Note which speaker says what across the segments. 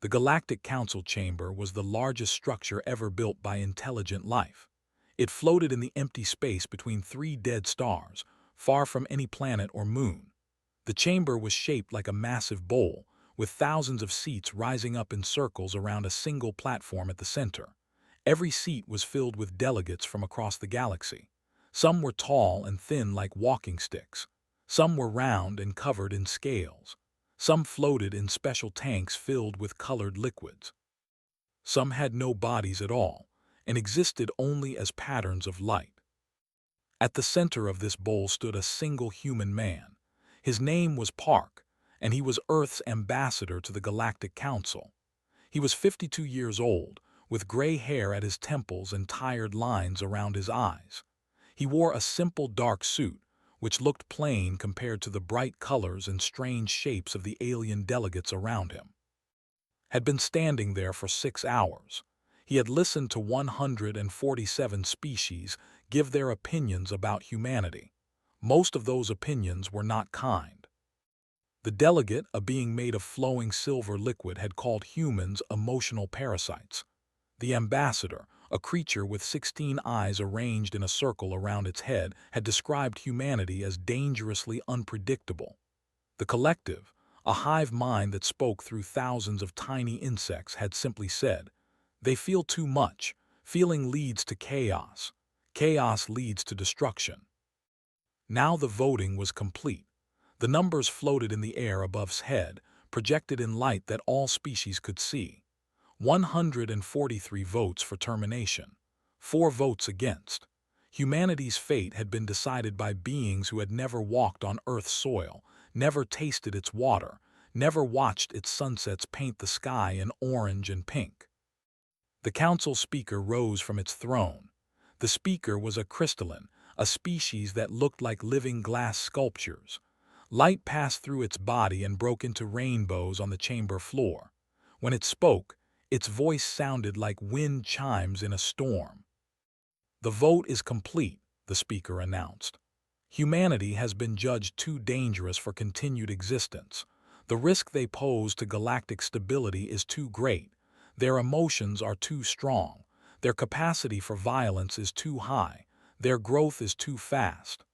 Speaker 1: The Galactic Council Chamber was the largest structure ever built by intelligent life. It floated in the empty space between three dead stars, far from any planet or moon. The chamber was shaped like a massive bowl, with thousands of seats rising up in circles around a single platform at the center. Every seat was filled with delegates from across the galaxy. Some were tall and thin like walking sticks. Some were round and covered in scales. Some floated in special tanks filled with colored liquids. Some had no bodies at all and existed only as patterns of light. At the center of this bowl stood a single human man. His name was Park, and he was Earth's ambassador to the Galactic Council. He was 52 years old, with gray hair at his temples and tired lines around his eyes. He wore a simple dark suit, which looked plain compared to the bright colors and strange shapes of the alien delegates around him. Had been standing there for 6 hours. He had listened to 147 species give their opinions about humanity. Most of those opinions were not kind. The delegate, a being made of flowing silver liquid, had called humans emotional parasites. The ambassador, a creature with 16 eyes arranged in a circle around its head, had described humanity as dangerously unpredictable. The collective, a hive mind that spoke through thousands of tiny insects, had simply said, "They feel too much. Feeling leads to chaos. Chaos leads to destruction." Now the voting was complete. The numbers floated in the air above his head, projected in light that all species could see. 143 votes for termination, 4 votes against. Humanity's fate had been decided by beings who had never walked on Earth's soil, never tasted its water, never watched its sunsets paint the sky in orange and pink. The council speaker rose from its throne. The speaker was a crystalline, a species that looked like living glass sculptures. Light passed through its body and broke into rainbows on the chamber floor. When it spoke, its voice sounded like wind chimes in a storm. "The vote is complete," the speaker announced. "Humanity has been judged too dangerous for continued existence. The risk they pose to galactic stability is too great. Their emotions are too strong. Their capacity for violence is too high. Their growth is too fast."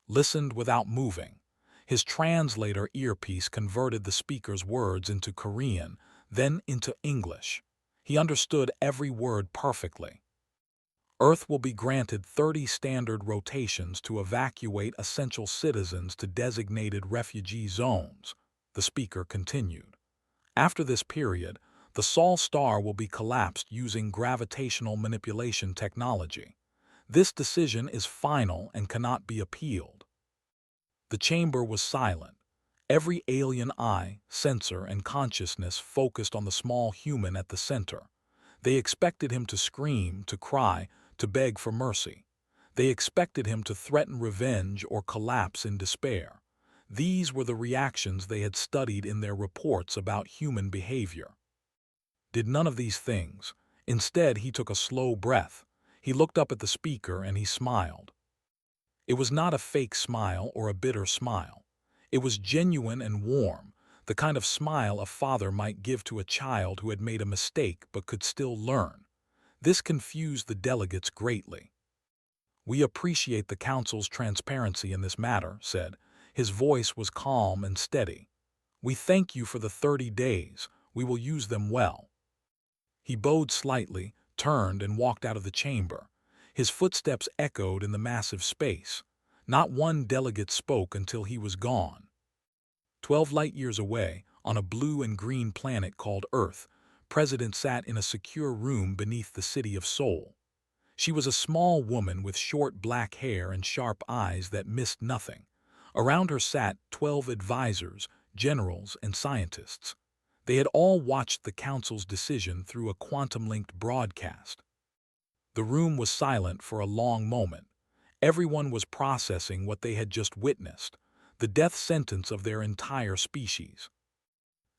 Speaker 1: Listened without moving. His translator earpiece converted the speaker's words into Korean, then into English. He understood every word perfectly. "Earth will be granted 30 standard rotations to evacuate essential citizens to designated refugee zones," the speaker continued. "After this period, the Sol star will be collapsed using gravitational manipulation technology. This decision is final and cannot be appealed." The chamber was silent. Every alien eye, sensor, and consciousness focused on the small human at the center. They expected him to scream, to cry, to beg for mercy. They expected him to threaten revenge or collapse in despair. These were the reactions they had studied in their reports about human behavior. Did none of these things. Instead, he took a slow breath. He looked up at the speaker and he smiled. It was not a fake smile or a bitter smile. It was genuine and warm, the kind of smile a father might give to a child who had made a mistake but could still learn. This confused the delegates greatly. "We appreciate the Council's transparency in this matter," said. His voice was calm and steady. "We thank you for the 30 days. We will use them well." He bowed slightly, turned, and walked out of the chamber. His footsteps echoed in the massive space. Not one delegate spoke until he was gone. 12 light-years away, on a blue and green planet called Earth, President sat in a secure room beneath the city of Seoul. She was a small woman with short black hair and sharp eyes that missed nothing. Around her sat 12 advisors, generals, and scientists. They had all watched the Council's decision through a quantum-linked broadcast. The room was silent for a long moment. Everyone was processing what they had just witnessed, the death sentence of their entire species.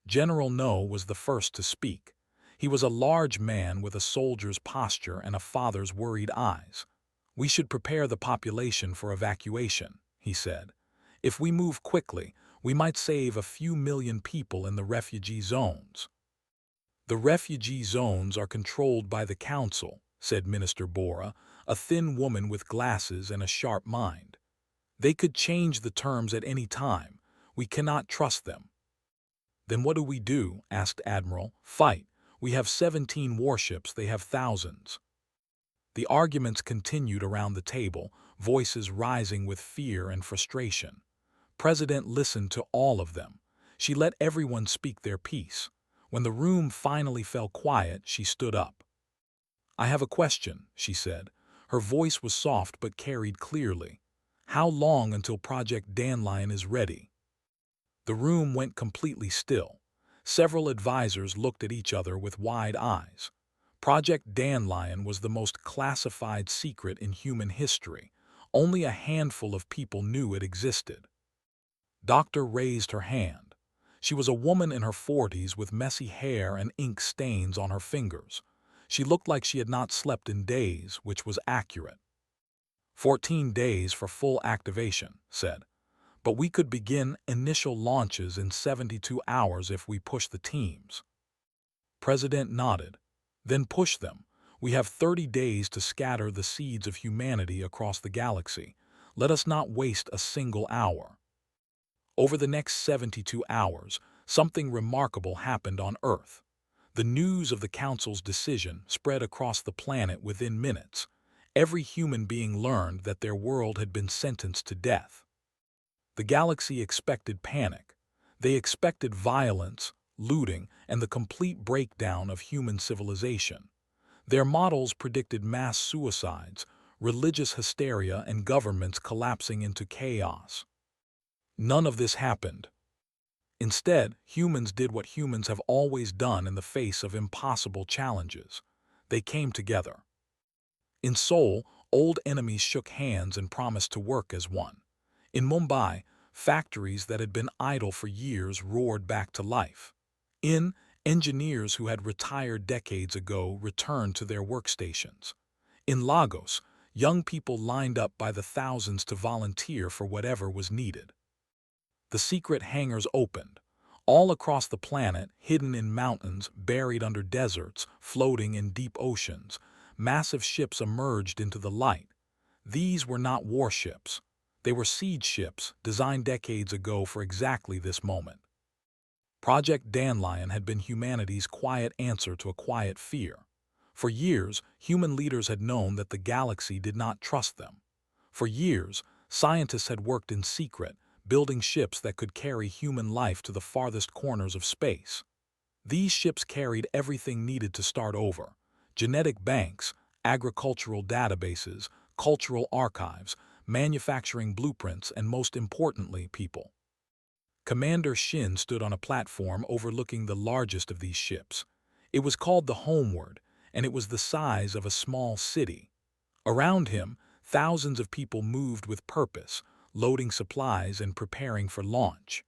Speaker 1: General No was the first to speak. He was a large man with a soldier's posture and a father's worried eyes. "We should prepare the population for evacuation," he said. "If we move quickly, we might save a few million people in the refugee zones." The refugee zones are controlled by the Council, said Minister Bora, a thin woman with glasses and a sharp mind. They could change the terms at any time. We cannot trust them. Then what do we do? Asked Admiral. Fight. We have 17 warships, they have thousands. The arguments continued around the table, voices rising with fear and frustration. President listened to all of them. She let everyone speak their piece. When the room finally fell quiet, she stood up. I have a question, she said. Her voice was soft but carried clearly. How long until Project Dandelion is ready? The room went completely still. Several advisors looked at each other with wide eyes. Project Dandelion was the most classified secret in human history. Only a handful of people knew it existed. Doctor raised her hand. She was a woman in her 40s with messy hair and ink stains on her fingers. She looked like she had not slept in days, which was accurate. 14 days for full activation, said. But we could begin initial launches in 72 hours if we push the teams. President nodded. Then push them. We have 30 days to scatter the seeds of humanity across the galaxy. Let us not waste a single hour. Over the next 72 hours, something remarkable happened on Earth. The news of the Council's decision spread across the planet within minutes. Every human being learned that their world had been sentenced to death. The galaxy expected panic. They expected violence, looting, and the complete breakdown of human civilization. Their models predicted mass suicides, religious hysteria, and governments collapsing into chaos. None of this happened. Instead, humans did what humans have always done in the face of impossible challenges. They came together. In Seoul, old enemies shook hands and promised to work as one. In Mumbai, factories that had been idle for years roared back to life. Engineers who had retired decades ago returned to their workstations. In Lagos, young people lined up by the thousands to volunteer for whatever was needed. The secret hangars opened. All across the planet, hidden in mountains, buried under deserts, floating in deep oceans, massive ships emerged into the light. These were not warships. They were siege ships designed decades ago for exactly this moment. Project Dandelion had been humanity's quiet answer to a quiet fear. For years, human leaders had known that the galaxy did not trust them. For years, scientists had worked in secret, building ships that could carry human life to the farthest corners of space. These ships carried everything needed to start over: genetic banks, agricultural databases, cultural archives, manufacturing blueprints, and most importantly, people. Commander Shin stood on a platform overlooking the largest of these ships. It was called the Homeward, and it was the size of a small city. Around him, thousands of people moved with purpose, loading supplies and preparing for launch.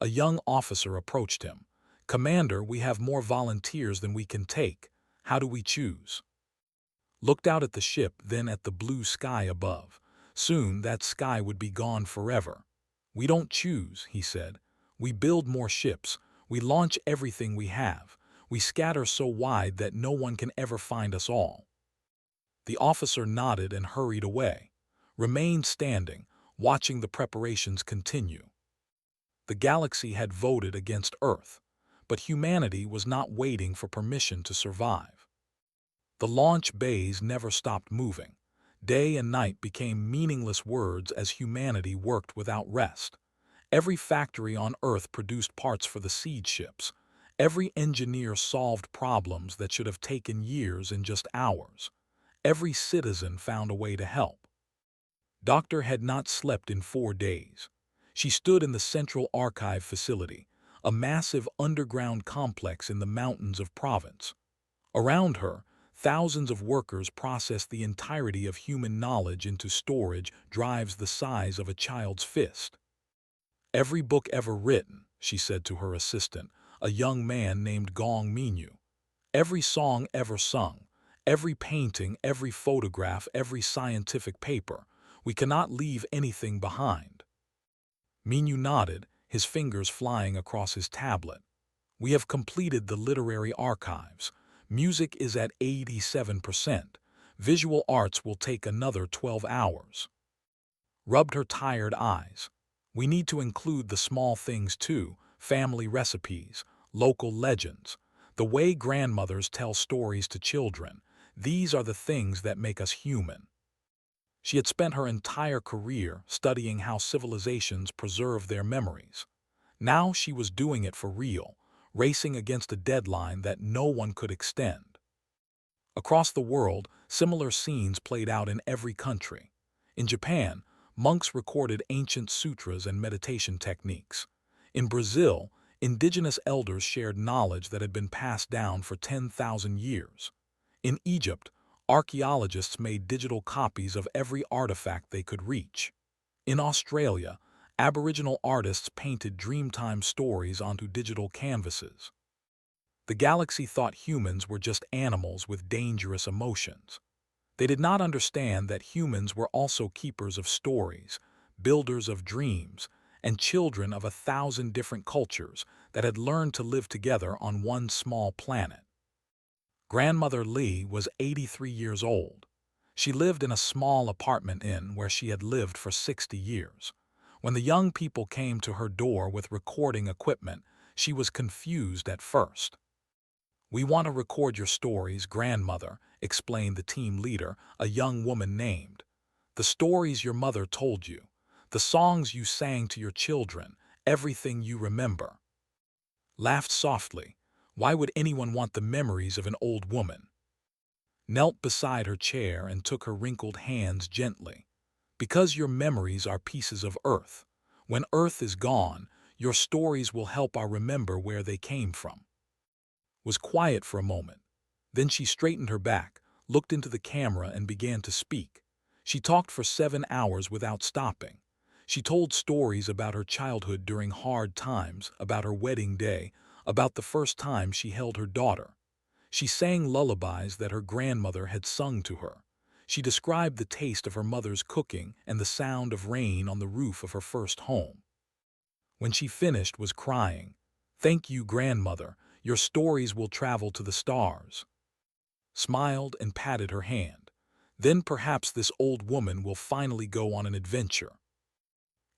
Speaker 1: A young officer approached him. "Commander, we have more volunteers than we can take. How do we choose?" Looked out at the ship, then at the blue sky above. Soon that sky would be gone forever. "We don't choose," he said. "We build more ships. We launch everything we have. We scatter so wide that no one can ever find us all." The officer nodded and hurried away. Remained standing, watching the preparations continue. The galaxy had voted against Earth, but humanity was not waiting for permission to survive. The launch bays never stopped moving. Day and night became meaningless words as humanity worked without rest. Every factory on Earth produced parts for the siege ships. Every engineer solved problems that should have taken years in just hours. Every citizen found a way to help. Doctor had not slept in 4 days. She stood in the Central Archive Facility, a massive underground complex in the mountains of Provence. Around her, thousands of workers processed the entirety of human knowledge into storage drives the size of a child's fist. "Every book ever written," she said to her assistant, a young man named Gong Minyu. "Every song ever sung, every painting, every photograph, every scientific paper. We cannot leave anything behind." Minyu nodded, his fingers flying across his tablet. We have completed the literary archives. Music is at 87%. Visual arts will take another 12 hours. Rubbed her tired eyes. We need to include the small things too, family recipes, local legends, the way grandmothers tell stories to children. These are the things that make us human. She had spent her entire career studying how civilizations preserve their memories. Now she was doing it for real, racing against a deadline that no one could extend. Across the world, similar scenes played out in every country. In Japan, monks recorded ancient sutras and meditation techniques. In Brazil, indigenous elders shared knowledge that had been passed down for 10,000 years. In Egypt, archaeologists made digital copies of every artifact they could reach. In Australia, Aboriginal artists painted Dreamtime stories onto digital canvases. The galaxy thought humans were just animals with dangerous emotions. They did not understand that humans were also keepers of stories, builders of dreams, and children of 1,000 different cultures that had learned to live together on one small planet. Grandmother Lee was 83 years old. She lived in a small apartment inn where she had lived for 60 years. When the young people came to her door with recording equipment, she was confused at first. "We want to record your stories, grandmother," explained the team leader, a young woman named. "The stories your mother told you, the songs you sang to your children, everything you remember." Laughed softly. Why would anyone want the memories of an old woman? Knelt beside her chair and took her wrinkled hands gently. "Because your memories are pieces of Earth. When Earth is gone, your stories will help us remember where they came from." Was quiet for a moment. Then she straightened her back, looked into the camera and began to speak. She talked for 7 hours without stopping. She told stories about her childhood during hard times, about her wedding day, about the first time she held her daughter. She sang lullabies that her grandmother had sung to her. She described the taste of her mother's cooking and the sound of rain on the roof of her first home. When she finished, was crying. "Thank you, grandmother. Your stories will travel to the stars." Smiled and patted her hand. "Then perhaps this old woman will finally go on an adventure."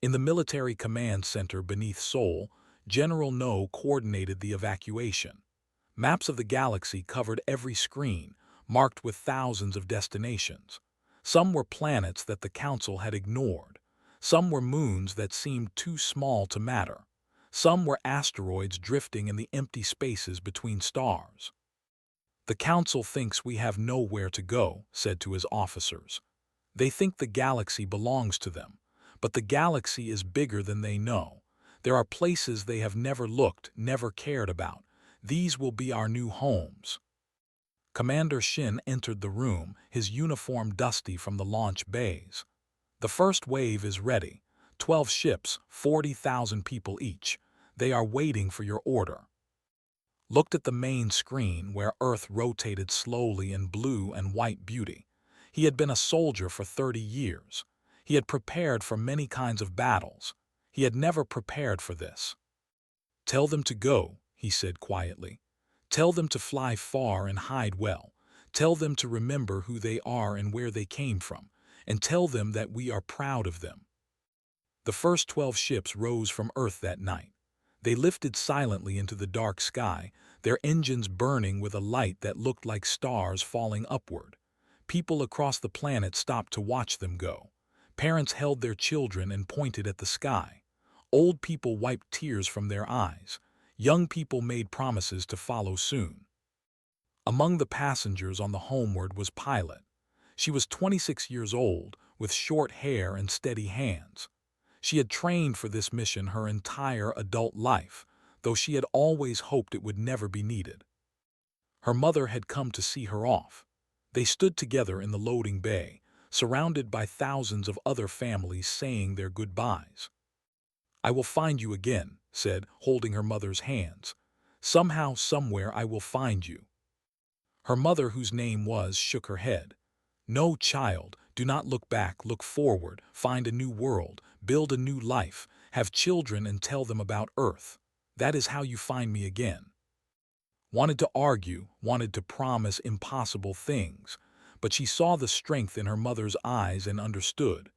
Speaker 1: In the military command center beneath Seoul, General No coordinated the evacuation. Maps of the galaxy covered every screen, marked with thousands of destinations. Some were planets that the Council had ignored. Some were moons that seemed too small to matter. Some were asteroids drifting in the empty spaces between stars. "The Council thinks we have nowhere to go," said to his officers. "They think the galaxy belongs to them. But the galaxy is bigger than they know. There are places they have never looked, never cared about. These will be our new homes." Commander Shin entered the room, his uniform dusty from the launch bays. "The first wave is ready. 12 ships, 40,000 people each. They are waiting for your order." Looked at the main screen where Earth rotated slowly in blue and white beauty. He had been a soldier for 30 years. He had prepared for many kinds of battles. He had never prepared for this. "Tell them to go," he said quietly. "Tell them to fly far and hide well. Tell them to remember who they are and where they came from. And tell them that we are proud of them." The first 12 ships rose from Earth that night. They lifted silently into the dark sky, their engines burning with a light that looked like stars falling upward. People across the planet stopped to watch them go. Parents held their children and pointed at the sky. Old people wiped tears from their eyes. Young people made promises to follow soon. Among the passengers on the homeward was Pilot. She was 26 years old, with short hair and steady hands. She had trained for this mission her entire adult life, though she had always hoped it would never be needed. Her mother had come to see her off. They stood together in the loading bay, surrounded by thousands of other families saying their goodbyes. "I will find you again," said, holding her mother's hands. "Somehow, somewhere I will find you." Her mother, whose name was, shook her head. "No, child, do not look back, look forward, find a new world, build a new life, have children and tell them about Earth. That is how you find me again." wanted to argue, wanted to promise impossible things, but she saw the strength in her mother's eyes and understood.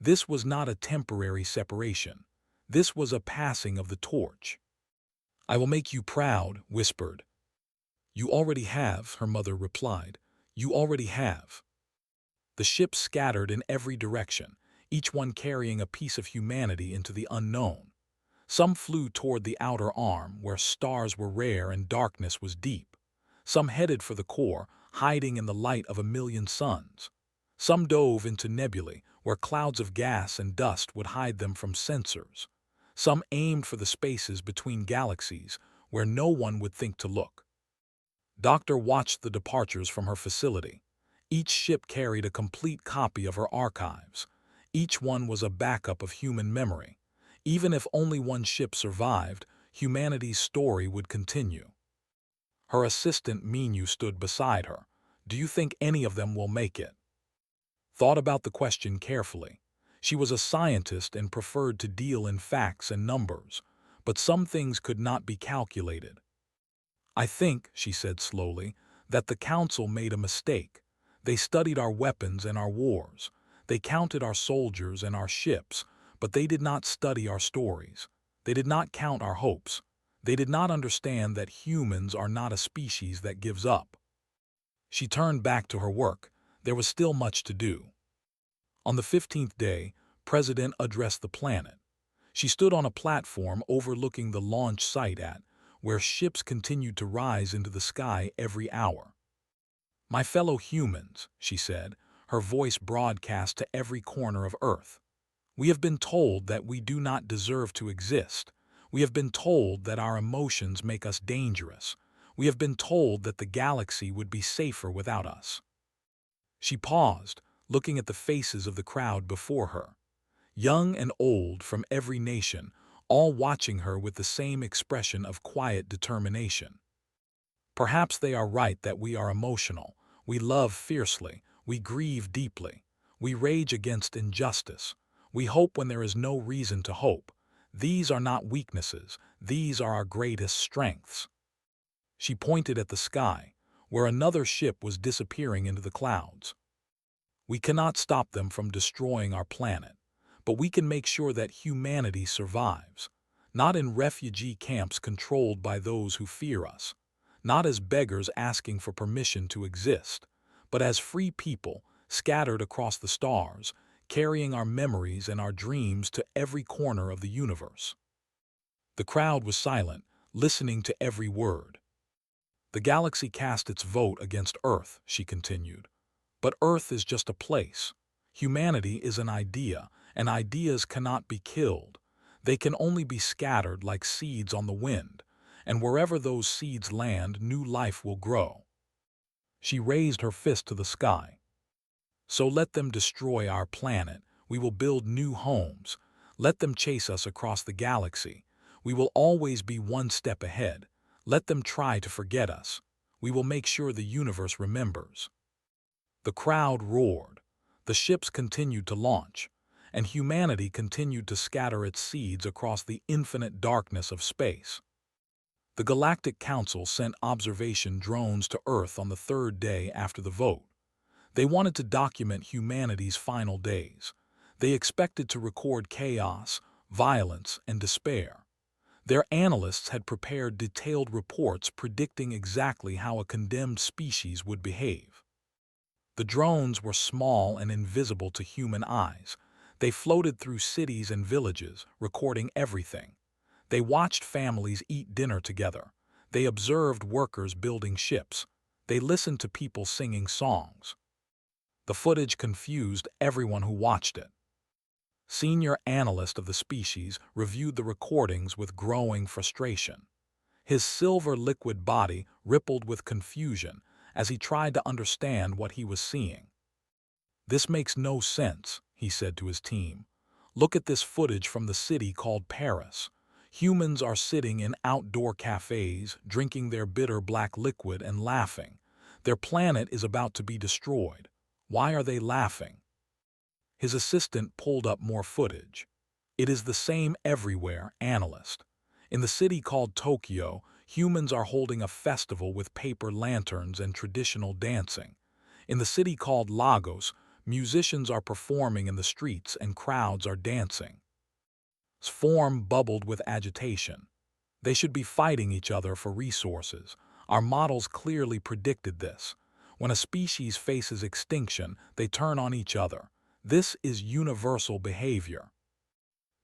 Speaker 1: This was not a temporary separation. This was a passing of the torch. "I will make you proud," whispered. "You already have," her mother replied. "You already have." The ships scattered in every direction, each one carrying a piece of humanity into the unknown. Some flew toward the outer arm, where stars were rare and darkness was deep. Some headed for the core, hiding in the light of a million suns. Some dove into nebulae, where clouds of gas and dust would hide them from sensors. Some aimed for the spaces between galaxies, where no one would think to look. Doctor watched the departures from her facility. Each ship carried a complete copy of her archives. Each one was a backup of human memory. Even if only one ship survived, humanity's story would continue. Her assistant Minu stood beside her. "Do you think any of them will make it?" Thought about the question carefully. She was a scientist and preferred to deal in facts and numbers, but some things could not be calculated. "I think," she said slowly, "that the Council made a mistake. They studied our weapons and our wars. They counted our soldiers and our ships, but they did not study our stories. They did not count our hopes. They did not understand that humans are not a species that gives up." She turned back to her work. There was still much to do. On the 15th day, President addressed the planet. She stood on a platform overlooking the launch site where ships continued to rise into the sky every hour. "My fellow humans," she said, her voice broadcast to every corner of Earth. "We have been told that we do not deserve to exist. We have been told that our emotions make us dangerous. We have been told that the galaxy would be safer without us." She paused, looking at the faces of the crowd before her. Young and old from every nation, all watching her with the same expression of quiet determination. "Perhaps they are right that we are emotional. We love fiercely. We grieve deeply. We rage against injustice. We hope when there is no reason to hope. These are not weaknesses. These are our greatest strengths." She pointed at the sky, where another ship was disappearing into the clouds. "We cannot stop them from destroying our planet, but we can make sure that humanity survives. Not in refugee camps controlled by those who fear us. Not as beggars asking for permission to exist, but as free people scattered across the stars, carrying our memories and our dreams to every corner of the universe." The crowd was silent, listening to every word. "The galaxy cast its vote against Earth," she continued. "But Earth is just a place. Humanity is an idea, and ideas cannot be killed. They can only be scattered like seeds on the wind, and wherever those seeds land, new life will grow." She raised her fist to the sky. "So let them destroy our planet. We will build new homes. Let them chase us across the galaxy. We will always be one step ahead. Let them try to forget us. We will make sure the universe remembers." The crowd roared. The ships continued to launch, and humanity continued to scatter its seeds across the infinite darkness of space. The Galactic Council sent observation drones to Earth on the third day after the vote. They wanted to document humanity's final days. They expected to record chaos, violence, and despair. Their analysts had prepared detailed reports predicting exactly how a condemned species would behave. The drones were small and invisible to human eyes. They floated through cities and villages, recording everything. They watched families eat dinner together. They observed workers building ships. They listened to people singing songs. The footage confused everyone who watched it. Senior analyst of the species reviewed the recordings with growing frustration. His silver liquid body rippled with confusion as he tried to understand what he was seeing. "This makes no sense," he said to his team. "Look at this footage from the city called Paris. Humans are sitting in outdoor cafes, drinking their bitter black liquid and laughing. Their planet is about to be destroyed. Why are they laughing?" His assistant pulled up more footage. "It is the same everywhere, analyst. In the city called Tokyo, Humans are holding a festival with paper lanterns and traditional dancing. In the city called Lagos, musicians are performing in the streets and crowds are dancing. Swarm bubbled with agitation. They should be fighting each other for resources. Our models clearly predicted this. When a species faces extinction, they turn on each other. This is universal behavior.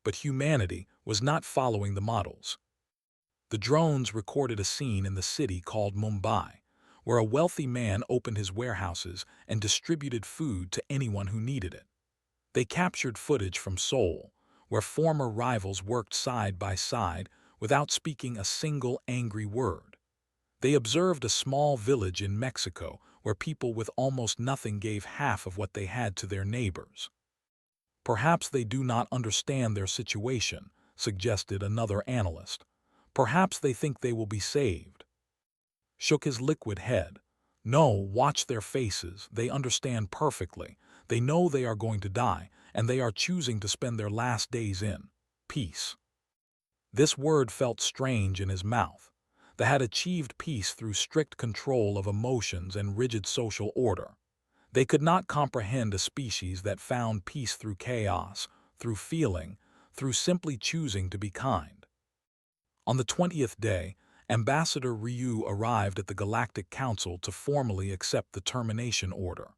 Speaker 1: But humanity was not following the models. The drones recorded a scene in the city called Mumbai, where a wealthy man opened his warehouses and distributed food to anyone who needed it. They captured footage from Seoul, where former rivals worked side by side without speaking a single angry word. They observed a small village in Mexico where people with almost nothing gave half of what they had to their neighbors. Perhaps they do not understand their situation, suggested another analyst. Perhaps they think they will be saved. Shook his liquid head. No, watch their faces. They understand perfectly. They know they are going to die, and they are choosing to spend their last days in peace. This word felt strange in his mouth. They had achieved peace through strict control of emotions and rigid social order. They could not comprehend a species that found peace through chaos, through feeling, through simply choosing to be kind. On the 20th day, Ambassador Ryu arrived at the Galactic Council to formally accept the termination order.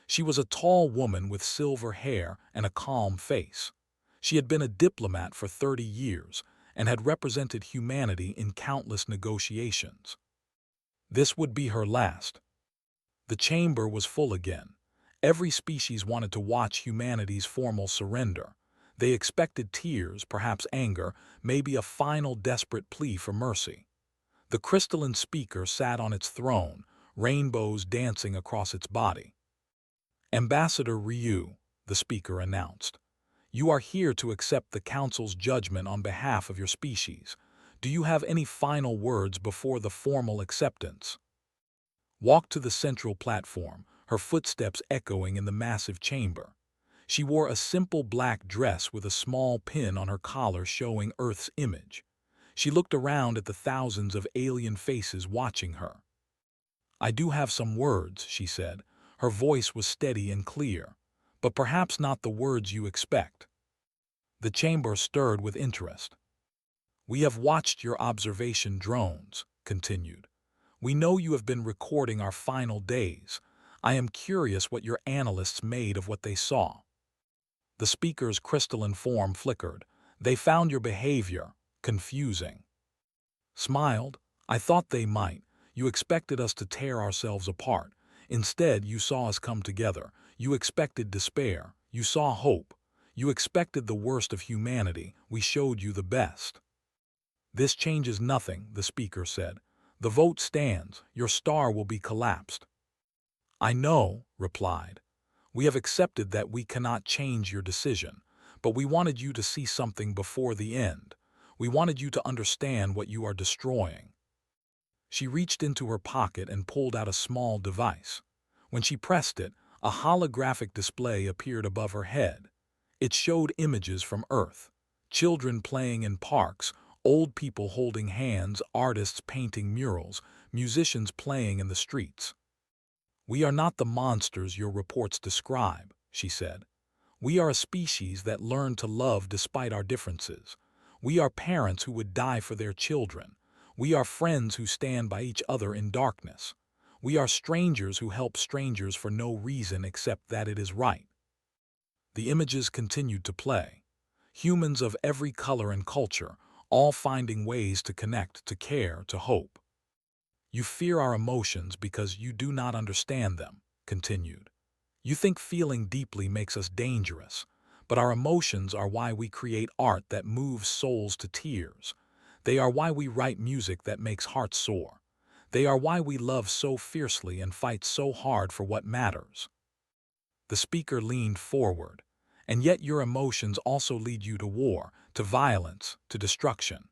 Speaker 1: She was a tall woman with silver hair and a calm face. She had been a diplomat for 30 years and had represented humanity in countless negotiations. This would be her last. The chamber was full again. Every species wanted to watch humanity's formal surrender. They expected tears, perhaps anger, maybe a final desperate plea for mercy. The crystalline speaker sat on its throne, rainbows dancing across its body. Ambassador Ryu, the speaker announced, you are here to accept the Council's judgment on behalf of your species. Do you have any final words before the formal acceptance? Walked to the central platform, her footsteps echoing in the massive chamber. She wore a simple black dress with a small pin on her collar showing Earth's image. She looked around at the thousands of alien faces watching her. I do have some words, she said. Her voice was steady and clear, but perhaps not the words you expect. The chamber stirred with interest. We have watched your observation drones, continued. We know you have been recording our final days. I am curious what your analysts made of what they saw. The speaker's crystalline form flickered. They found your behavior confusing. Smiled. I thought they might. You expected us to tear ourselves apart. Instead, you saw us come together. You expected despair. You saw hope. You expected the worst of humanity. We showed you the best. This changes nothing, the speaker said. The vote stands. Your star will be collapsed. I know, replied. We have accepted that we cannot change your decision, but we wanted you to see something before the end. We wanted you to understand what you are destroying. She reached into her pocket and pulled out a small device. When she pressed it, a holographic display appeared above her head. It showed images from Earth, children playing in parks, old people holding hands, artists painting murals, musicians playing in the streets. We are not the monsters your reports describe, she said. We are a species that learn to love despite our differences. We are parents who would die for their children. We are friends who stand by each other in darkness. We are strangers who help strangers for no reason except that it is right. The images continued to play. Humans of every color and culture, all finding ways to connect, to care, to hope. You fear our emotions because you do not understand them, continued. You think feeling deeply makes us dangerous, but our emotions are why we create art that moves souls to tears. They are why we write music that makes hearts soar. They are why we love so fiercely and fight so hard for what matters. The speaker leaned forward, and yet your emotions also lead you to war, to violence, to destruction.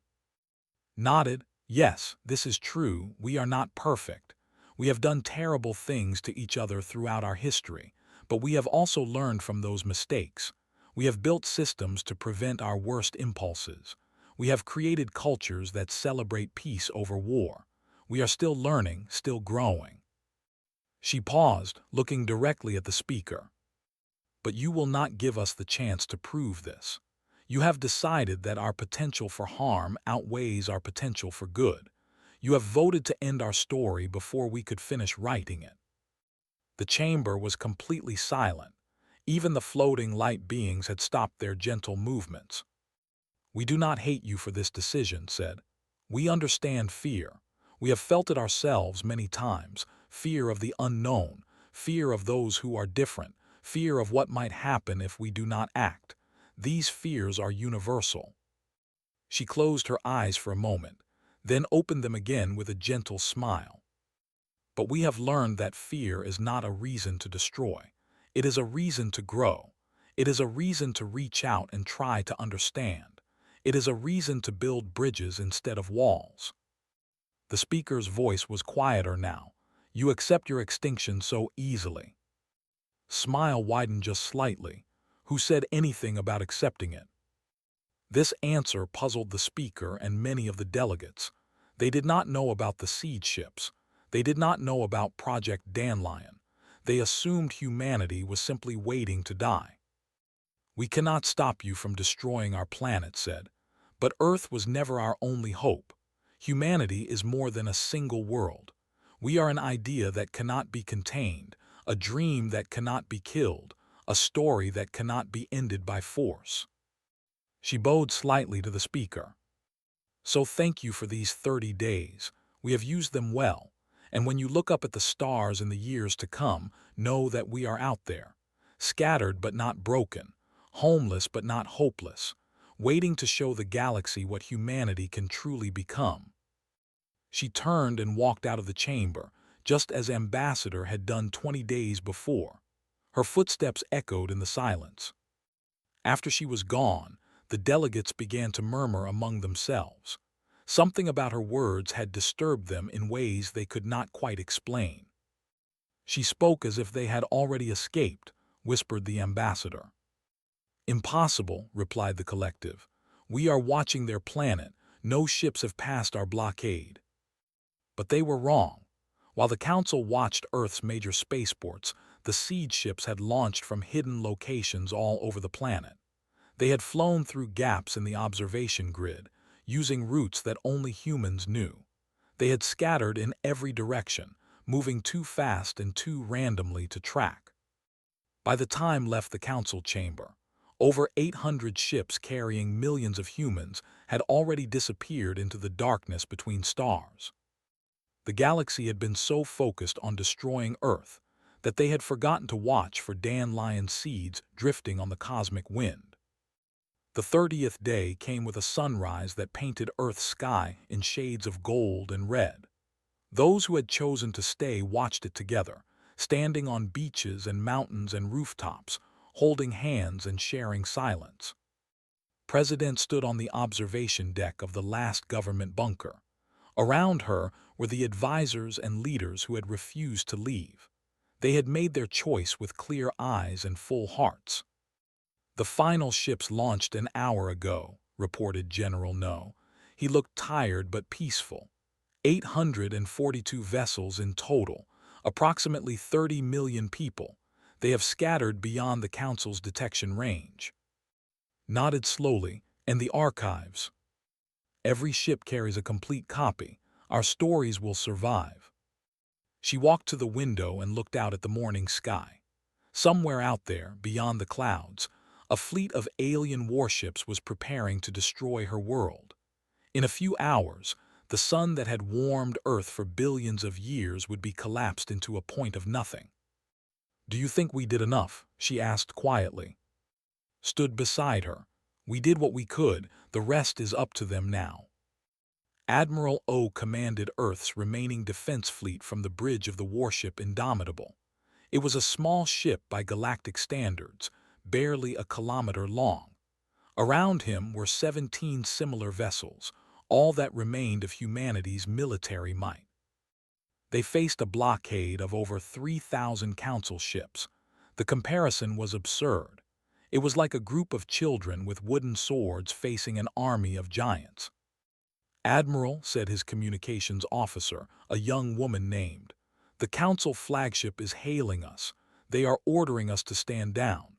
Speaker 1: Nodded. Yes, this is true. We are not perfect. We have done terrible things to each other throughout our history, but we have also learned from those mistakes. We have built systems to prevent our worst impulses. We have created cultures that celebrate peace over war. We are still learning, still growing." She paused, looking directly at the speaker. "But you will not give us the chance to prove this. You have decided that our potential for harm outweighs our potential for good. You have voted to end our story before we could finish writing it." The chamber was completely silent. Even the floating light beings had stopped their gentle movements. "We do not hate you for this decision," said. "We understand fear. We have felt it ourselves many times. Fear of the unknown, fear of those who are different, fear of what might happen if we do not act. These fears are universal." She closed her eyes for a moment, then opened them again with a gentle smile. "But we have learned that fear is not a reason to destroy. It is a reason to grow. It is a reason to reach out and try to understand. It is a reason to build bridges instead of walls." The speaker's voice was quieter now. "You accept your extinction so easily." Smile widened just slightly. Who said anything about accepting it? This answer puzzled the speaker and many of the delegates. They did not know about the seed ships. They did not know about Project Dandelion. They assumed humanity was simply waiting to die. "We cannot stop you from destroying our planet," said. "But Earth was never our only hope. Humanity is more than a single world. We are an idea that cannot be contained, a dream that cannot be killed, a story that cannot be ended by force." She bowed slightly to the speaker. "So thank you for these 30 days. We have used them well. And when you look up at the stars in the years to come, know that we are out there, scattered but not broken, homeless but not hopeless, waiting to show the galaxy what humanity can truly become." She turned and walked out of the chamber, just as Ambassador had done 20 days before. Her footsteps echoed in the silence. After she was gone, the delegates began to murmur among themselves. Something about her words had disturbed them in ways they could not quite explain. "She spoke as if they had already escaped," whispered the ambassador. "Impossible," replied the collective. "We are watching their planet. No ships have passed our blockade." But they were wrong. While the Council watched Earth's major spaceports, the seed ships had launched from hidden locations all over the planet. They had flown through gaps in the observation grid, using routes that only humans knew. They had scattered in every direction, moving too fast and too randomly to track. By the time left the council chamber, over 800 ships carrying millions of humans had already disappeared into the darkness between stars. The galaxy had been so focused on destroying Earth that they had forgotten to watch for dandelion seeds drifting on the cosmic wind. The 30th day came with a sunrise that painted Earth's sky in shades of gold and red. Those who had chosen to stay watched it together, standing on beaches and mountains and rooftops, holding hands and sharing silence. President stood on the observation deck of the last government bunker. Around her were the advisors and leaders who had refused to leave. They had made their choice with clear eyes and full hearts. "The final ships launched an hour ago," reported General No. He looked tired but peaceful. 842 vessels in total, approximately 30 million people. They have scattered beyond the Council's detection range. Nodded slowly, "And the archives. Every ship carries a complete copy. Our stories will survive." She walked to the window and looked out at the morning sky. Somewhere out there, beyond the clouds, a fleet of alien warships was preparing to destroy her world. In a few hours, the sun that had warmed Earth for billions of years would be collapsed into a point of nothing. "Do you think we did enough?" she asked quietly. Stood beside her. "We did what we could. The rest is up to them now." Admiral O commanded Earth's remaining defense fleet from the bridge of the warship Indomitable. It was a small ship by galactic standards, barely a kilometer long. Around him were 17 similar vessels, all that remained of humanity's military might. They faced a blockade of over 3,000 council ships. The comparison was absurd. It was like a group of children with wooden swords facing an army of giants. "Admiral," said his communications officer, a young woman named, "the Council flagship is hailing us. They are ordering us to stand down."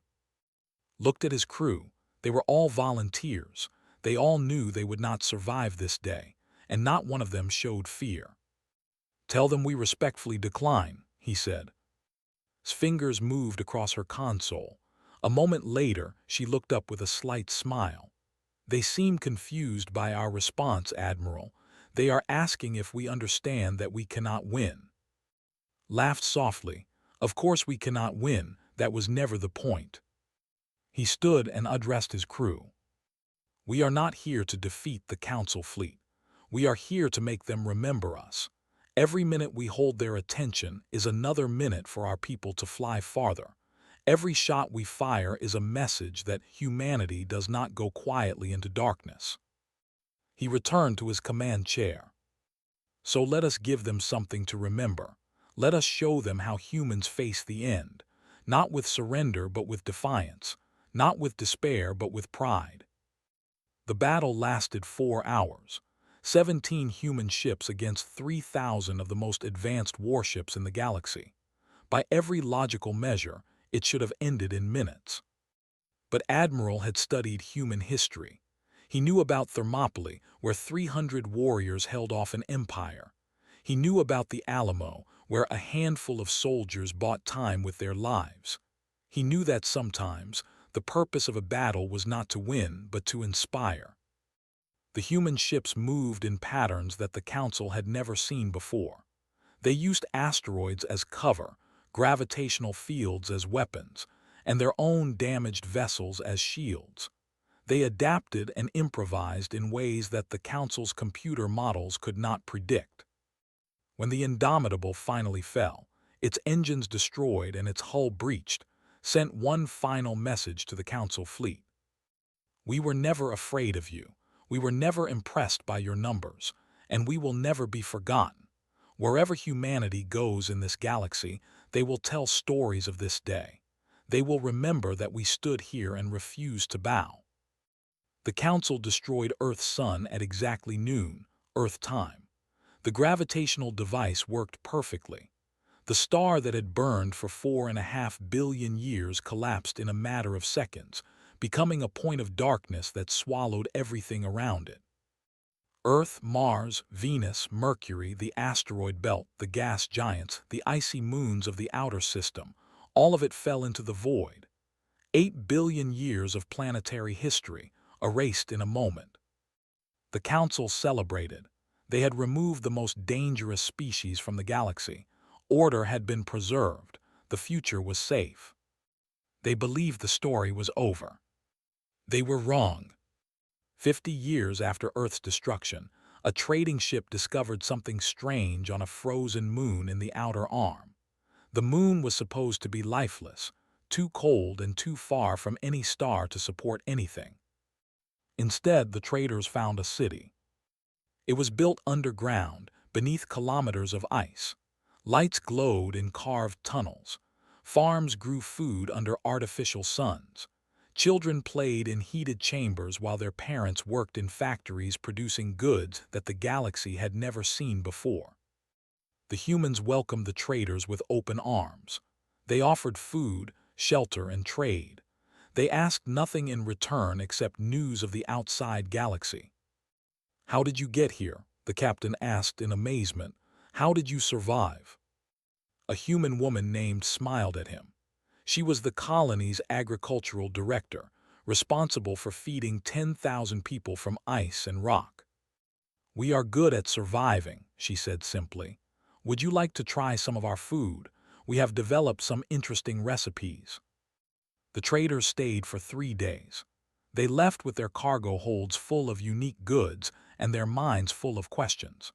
Speaker 1: Looked at his crew. They were all volunteers. They all knew they would not survive this day, and not one of them showed fear. "Tell them we respectfully decline," he said. His fingers moved across her console. A moment later, she looked up with a slight smile. "They seem confused by our response, Admiral. They are asking if we understand that we cannot win." Laughed softly. "Of course we cannot win. That was never the point." He stood and addressed his crew. "We are not here to defeat the Council fleet. We are here to make them remember us. Every minute we hold their attention is another minute for our people to fly farther. Every shot we fire is a message that humanity does not go quietly into darkness." He returned to his command chair. "So let us give them something to remember. Let us show them how humans face the end, not with surrender but with defiance, not with despair but with pride." The battle lasted 4 hours. 17 human ships against 3,000 of the most advanced warships in the galaxy. By every logical measure, it should have ended in minutes. But Admiral had studied human history. He knew about Thermopylae, where 300 warriors held off an empire. He knew about the Alamo, where a handful of soldiers bought time with their lives. He knew that sometimes the purpose of a battle was not to win, but to inspire. The human ships moved in patterns that the Council had never seen before. They used asteroids as cover, gravitational fields as weapons, and their own damaged vessels as shields. They adapted and improvised in ways that the Council's computer models could not predict. When the Indomitable finally fell, its engines destroyed and its hull breached, sent one final message to the Council fleet. "We were never afraid of you. We were never impressed by your numbers, and we will never be forgotten. Wherever humanity goes in this galaxy, they will tell stories of this day. They will remember that we stood here and refused to bow." The Council destroyed Earth's sun at exactly noon, Earth time. The gravitational device worked perfectly. The star that had burned for 4.5 billion years collapsed in a matter of seconds, becoming a point of darkness that swallowed everything around it. Earth, Mars, Venus, Mercury, the asteroid belt, the gas giants, the icy moons of the outer system, all of it fell into the void. 8 billion years of planetary history, erased in a moment. The Council celebrated. They had removed the most dangerous species from the galaxy. Order had been preserved. The future was safe. They believed the story was over. They were wrong. 50 years after Earth's destruction, a trading ship discovered something strange on a frozen moon in the outer arm. The moon was supposed to be lifeless, too cold and too far from any star to support anything. Instead, the traders found a city. It was built underground, beneath kilometers of ice. Lights glowed in carved tunnels. Farms grew food under artificial suns. Children played in heated chambers while their parents worked in factories producing goods that the galaxy had never seen before. The humans welcomed the traders with open arms. They offered food, shelter, and trade. They asked nothing in return except news of the outside galaxy. "How did you get here?" the captain asked in amazement. "How did you survive?" A human woman named smiled at him. She was the colony's agricultural director, responsible for feeding 10,000 people from ice and rock. "We are good at surviving," she said simply. "Would you like to try some of our food? We have developed some interesting recipes." The traders stayed for 3 days. They left with their cargo holds full of unique goods and their minds full of questions.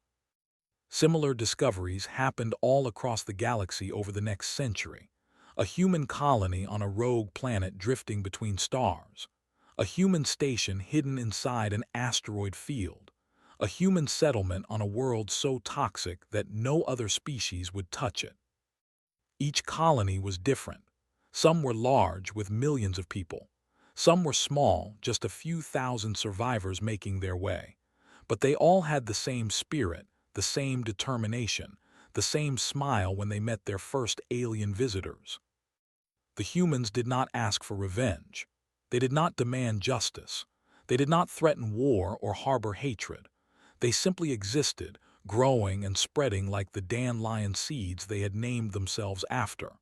Speaker 1: Similar discoveries happened all across the galaxy over the next century. A human colony on a rogue planet drifting between stars. A human station hidden inside an asteroid field. A human settlement on a world so toxic that no other species would touch it. Each colony was different. Some were large, with millions of people. Some were small, just a few thousand survivors making their way. But they all had the same spirit, the same determination, the same smile when they met their first alien visitors. The humans did not ask for revenge. They did not demand justice. They did not threaten war or harbor hatred. They simply existed, growing and spreading like the dandelion seeds they had named themselves after.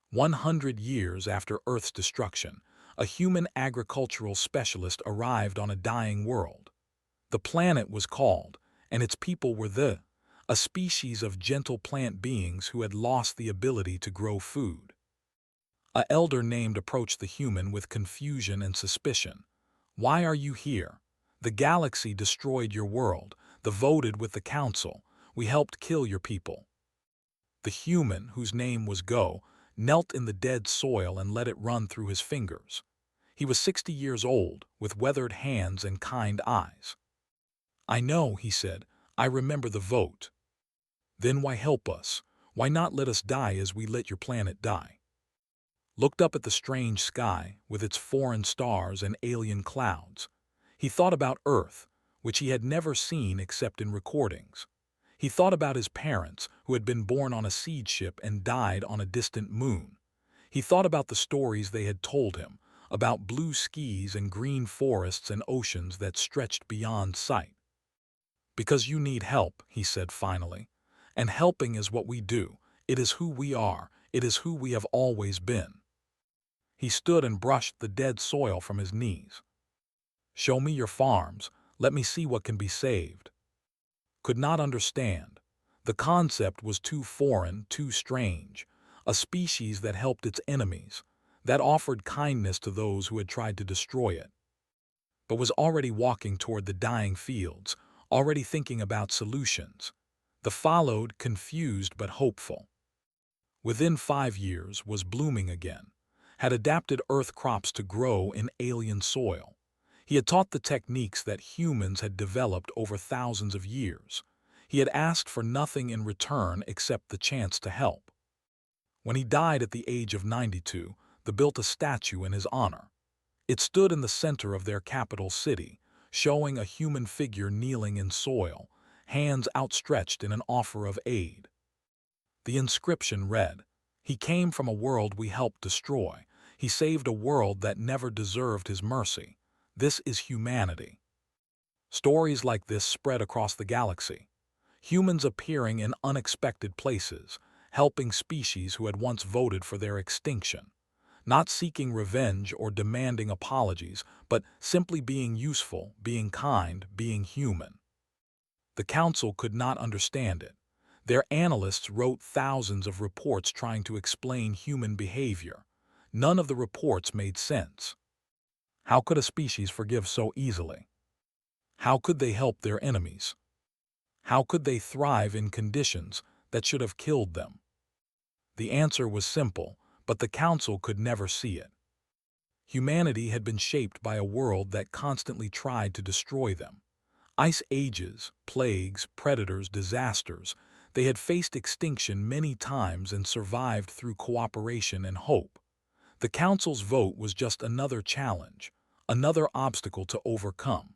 Speaker 1: 100 years after Earth's destruction, a human agricultural specialist arrived on a dying world. The planet was called, and its people were a species of gentle plant beings who had lost the ability to grow food. A elder named approached the human with confusion and suspicion. "Why are you here? The galaxy destroyed your world, the voted with the council. We helped kill your people." The human, whose name was Go, knelt in the dead soil and let it run through his fingers. He was 60 years old, with weathered hands and kind eyes. "I know," he said. "I remember the vote." "Then why help us? Why not let us die as we let your planet die?" Looked up at the strange sky, with its foreign stars and alien clouds. He thought about Earth, which he had never seen except in recordings. He thought about his parents, who had been born on a seed ship and died on a distant moon. He thought about the stories they had told him, about blue skies and green forests and oceans that stretched beyond sight. "Because you need help," he said finally. "And helping is what we do. It is who we are. It is who we have always been." He stood and brushed the dead soil from his knees. "Show me your farms. Let me see what can be saved." Could not understand. The concept was too foreign, too strange. A species that helped its enemies, that offered kindness to those who had tried to destroy it, but was already walking toward the dying fields, already thinking about solutions. The followed, confused but hopeful. Within 5 years was blooming again, had adapted Earth crops to grow in alien soil. He had taught the techniques that humans had developed over thousands of years. He had asked for nothing in return except the chance to help. When he died at the age of 92, they built a statue in his honor. It stood in the center of their capital city, showing a human figure kneeling in soil, hands outstretched in an offer of aid. The inscription read, "He came from a world we helped destroy. He saved a world that never deserved his mercy. This is humanity." Stories like this spread across the galaxy. Humans appearing in unexpected places, helping species who had once voted for their extinction. Not seeking revenge or demanding apologies, but simply being useful, being kind, being human. The council could not understand it. Their analysts wrote thousands of reports trying to explain human behavior. None of the reports made sense. How could a species forgive so easily? How could they help their enemies? How could they thrive in conditions that should have killed them? The answer was simple, but the council could never see it. Humanity had been shaped by a world that constantly tried to destroy them. Ice ages, plagues, predators, disasters. They had faced extinction many times and survived through cooperation and hope. The council's vote was just another challenge, another obstacle to overcome.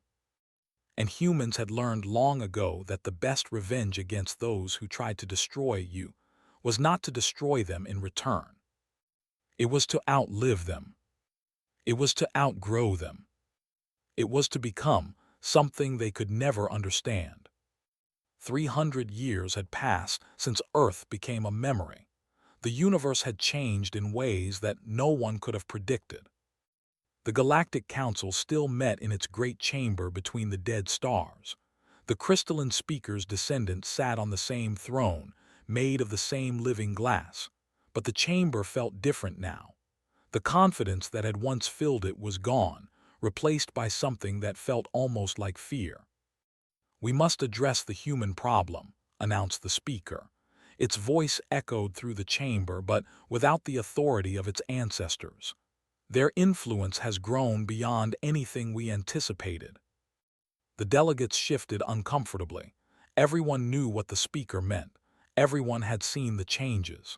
Speaker 1: And humans had learned long ago that the best revenge against those who tried to destroy you was not to destroy them in return. It was to outlive them. It was to outgrow them. It was to become something they could never understand. 300 years had passed since Earth became a memory. The universe had changed in ways that no one could have predicted. The Galactic Council still met in its great chamber between the dead stars. The crystalline speaker's descendants sat on the same throne, made of the same living glass. But the chamber felt different now. The confidence that had once filled it was gone, replaced by something that felt almost like fear. "We must address the human problem," announced the speaker. Its voice echoed through the chamber, but without the authority of its ancestors. "Their influence has grown beyond anything we anticipated." The delegates shifted uncomfortably. Everyone knew what the speaker meant. Everyone had seen the changes.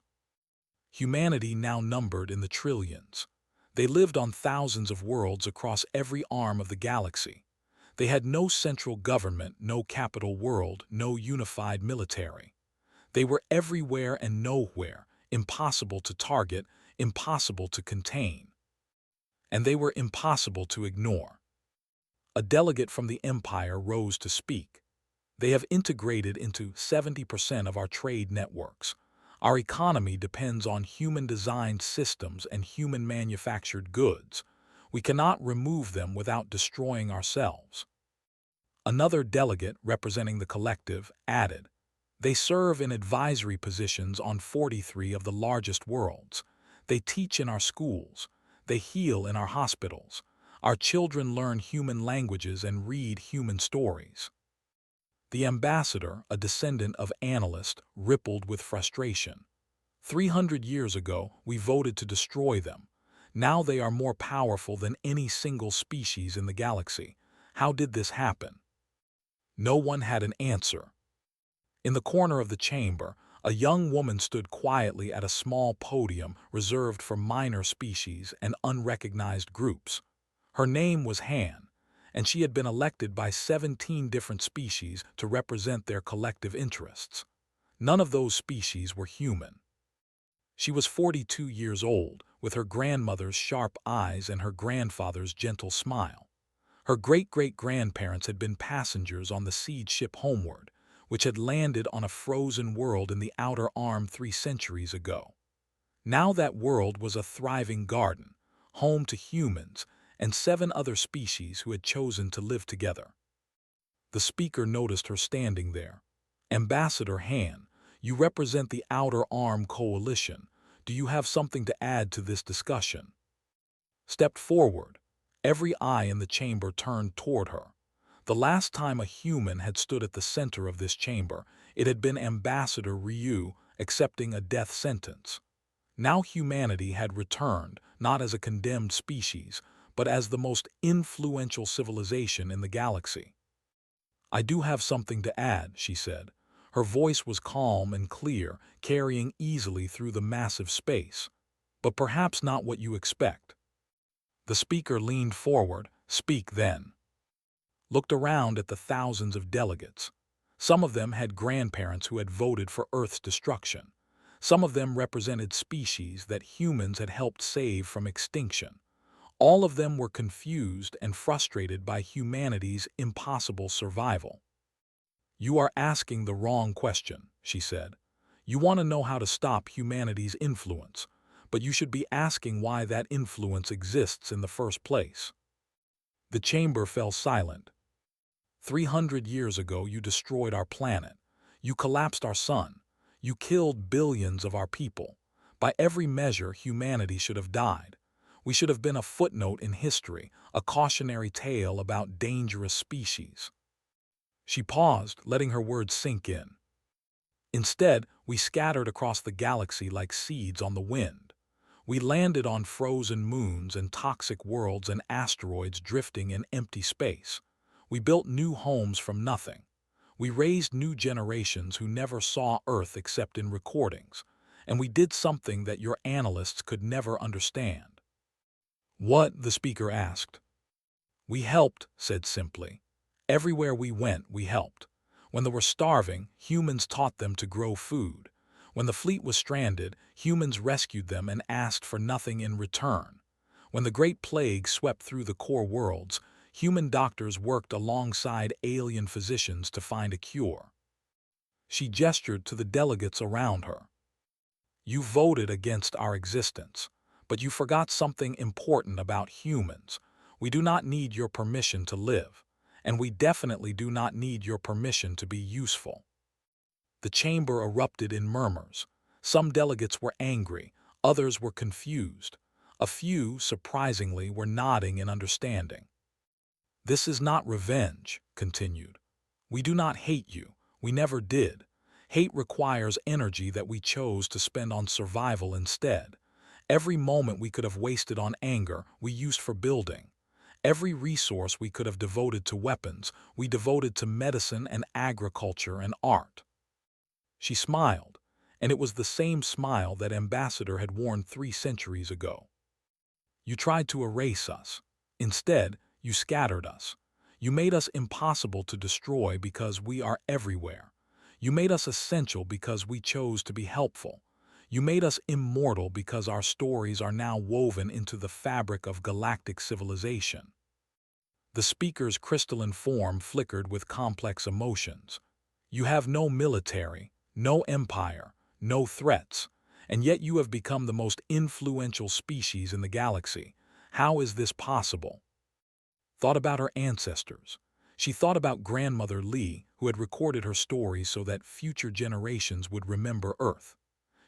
Speaker 1: Humanity now numbered in the trillions. They lived on thousands of worlds across every arm of the galaxy. They had no central government, no capital world, no unified military. They were everywhere and nowhere, impossible to target, impossible to contain. And they were impossible to ignore. A delegate from the Empire rose to speak. They have integrated into 70% of our trade networks. Our economy depends on human-designed systems and human-manufactured goods. We cannot remove them without destroying ourselves. Another delegate, representing the collective, added, "They serve in advisory positions on 43 of the largest worlds. They teach in our schools. They heal in our hospitals. Our children learn human languages and read human stories." The ambassador, a descendant of analysts, rippled with frustration. 300 years ago, we voted to destroy them. Now they are more powerful than any single species in the galaxy. How did this happen? No one had an answer. In the corner of the chamber, a young woman stood quietly at a small podium reserved for minor species and unrecognized groups. Her name was Han, and she had been elected by 17 different species to represent their collective interests. None of those species were human. She was 42 years old, with her grandmother's sharp eyes and her grandfather's gentle smile. Her great-great-grandparents had been passengers on the seed ship Homeward, which had landed on a frozen world in the Outer Arm 3 centuries ago. Now that world was a thriving garden, home to humans and 7 other species who had chosen to live together. The speaker noticed her standing there. "Ambassador Han, you represent the Outer Arm Coalition. Do you have something to add to this discussion?" Stepped forward. Every eye in the chamber turned toward her. The last time a human had stood at the center of this chamber, it had been Ambassador Ryu accepting a death sentence. Now humanity had returned, not as a condemned species, but as the most influential civilization in the galaxy. "I do have something to add," she said. Her voice was calm and clear, carrying easily through the massive space. "But perhaps not what you expect." The speaker leaned forward. "Speak then." Looked around at the thousands of delegates. Some of them had grandparents who had voted for Earth's destruction. Some of them represented species that humans had helped save from extinction. All of them were confused and frustrated by humanity's impossible survival. "You are asking the wrong question," she said. "You want to know how to stop humanity's influence, but you should be asking why that influence exists in the first place." The chamber fell silent. 300 years ago, you destroyed our planet. You collapsed our sun. You killed billions of our people. By every measure, humanity should have died. We should have been a footnote in history, a cautionary tale about dangerous species. She paused, letting her words sink in. Instead, we scattered across the galaxy like seeds on the wind. We landed on frozen moons and toxic worlds and asteroids drifting in empty space. We built new homes from nothing. We raised new generations who never saw Earth except in recordings. And we did something that your analysts could never understand. "What?" the speaker asked. "We helped," said simply. "Everywhere we went, we helped. When they were starving, humans taught them to grow food. When the fleet was stranded, humans rescued them and asked for nothing in return. When the Great Plague swept through the core worlds, human doctors worked alongside alien physicians to find a cure." She gestured to the delegates around her. "You voted against our existence, but you forgot something important about humans. We do not need your permission to live, and we definitely do not need your permission to be useful." The chamber erupted in murmurs. Some delegates were angry, others were confused. A few, surprisingly, were nodding in understanding. "This is not revenge," continued. "We do not hate you. We never did. Hate requires energy that we chose to spend on survival instead. Every moment we could have wasted on anger, we used for building. Every resource we could have devoted to weapons, we devoted to medicine and agriculture and art." She smiled, and it was the same smile that Ambassador had worn 3 centuries ago. You tried to erase us. Instead, you scattered us. You made us impossible to destroy because we are everywhere. You made us essential because we chose to be helpful. You made us immortal because our stories are now woven into the fabric of galactic civilization. The speaker's crystalline form flickered with complex emotions. You have no military, no empire, no threats, and yet you have become the most influential species in the galaxy. How is this possible? Thought about her ancestors. She thought about Grandmother Lee, who had recorded her stories so that future generations would remember Earth.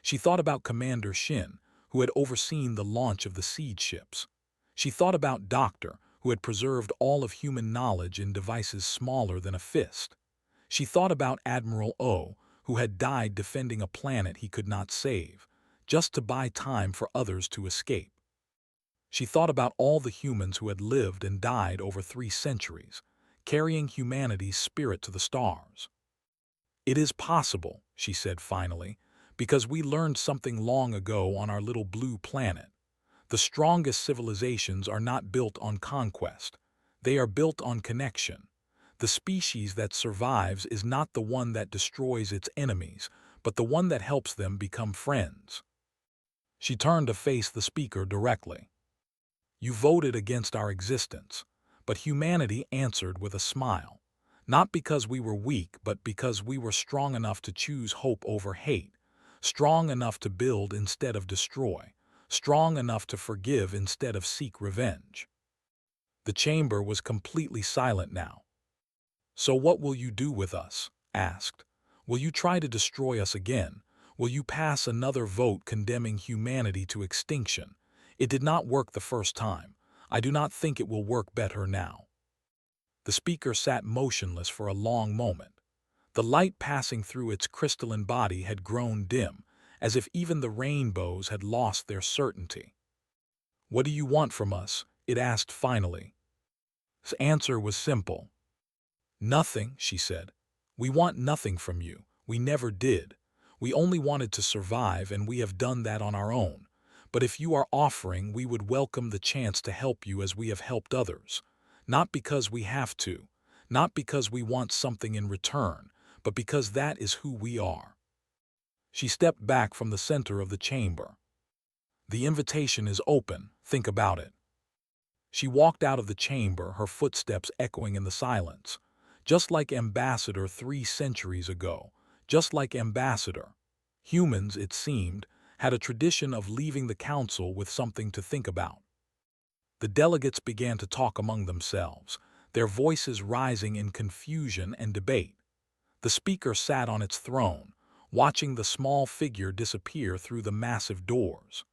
Speaker 1: She thought about Commander Shin, who had overseen the launch of the seed ships. She thought about Doctor, who had preserved all of human knowledge in devices smaller than a fist. She thought about Admiral O, who had died defending a planet he could not save, just to buy time for others to escape. She thought about all the humans who had lived and died over 3 centuries, carrying humanity's spirit to the stars. It is possible, she said finally, because we learned something long ago on our little blue planet. The strongest civilizations are not built on conquest. They are built on connection. The species that survives is not the one that destroys its enemies, but the one that helps them become friends. She turned to face the speaker directly. You voted against our existence, but humanity answered with a smile. Not because we were weak, but because we were strong enough to choose hope over hate, strong enough to build instead of destroy, strong enough to forgive instead of seek revenge. The chamber was completely silent now. So what will you do with us? Asked. Will you try to destroy us again? Will you pass another vote condemning humanity to extinction? It did not work the first time. I do not think it will work better now. The speaker sat motionless for a long moment. The light passing through its crystalline body had grown dim, as if even the rainbows had lost their certainty. What do you want from us? It asked finally. His answer was simple. Nothing, she said. We want nothing from you. We never did. We only wanted to survive, and we have done that on our own. But if you are offering, we would welcome the chance to help you as we have helped others. Not because we have to, not because we want something in return, but because that is who we are. She stepped back from the center of the chamber. The invitation is open. Think about it. She walked out of the chamber, her footsteps echoing in the silence. Just like Ambassador 3 centuries ago, just like Ambassador. Humans, it seemed, had a tradition of leaving the council with something to think about. The delegates began to talk among themselves, their voices rising in confusion and debate. The speaker sat on its throne, watching the small figure disappear through the massive doors.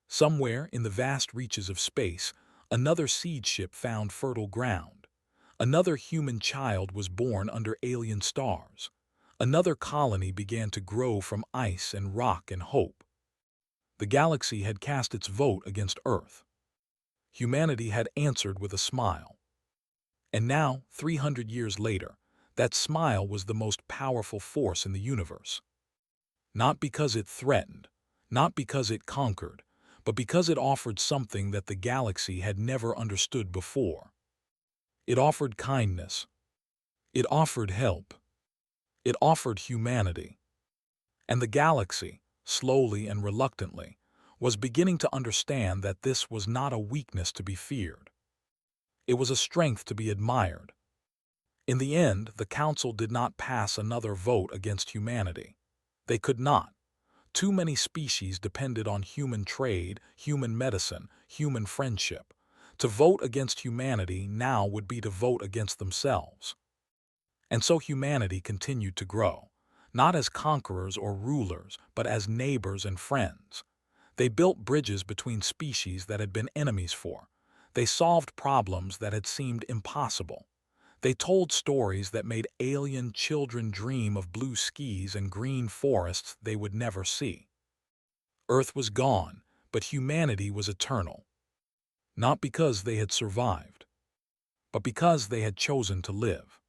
Speaker 1: Somewhere in the vast reaches of space, another seed ship found fertile ground. Another human child was born under alien stars. Another colony began to grow from ice and rock and hope. The galaxy had cast its vote against Earth. Humanity had answered with a smile. And now, 300 years later, that smile was the most powerful force in the universe. Not because it threatened, not because it conquered, but because it offered something that the galaxy had never understood before. It offered kindness. It offered help. It offered humanity. And the galaxy, slowly and reluctantly, was beginning to understand that this was not a weakness to be feared. It was a strength to be admired. In the end, the Council did not pass another vote against humanity. They could not. Too many species depended on human trade, human medicine, human friendship. To vote against humanity now would be to vote against themselves. And so humanity continued to grow, not as conquerors or rulers, but as neighbors and friends. They built bridges between species that had been enemies for. They solved problems that had seemed impossible. They told stories that made alien children dream of blue skies and green forests they would never see. Earth was gone, but humanity was eternal. Not because they had survived, but because they had chosen to live.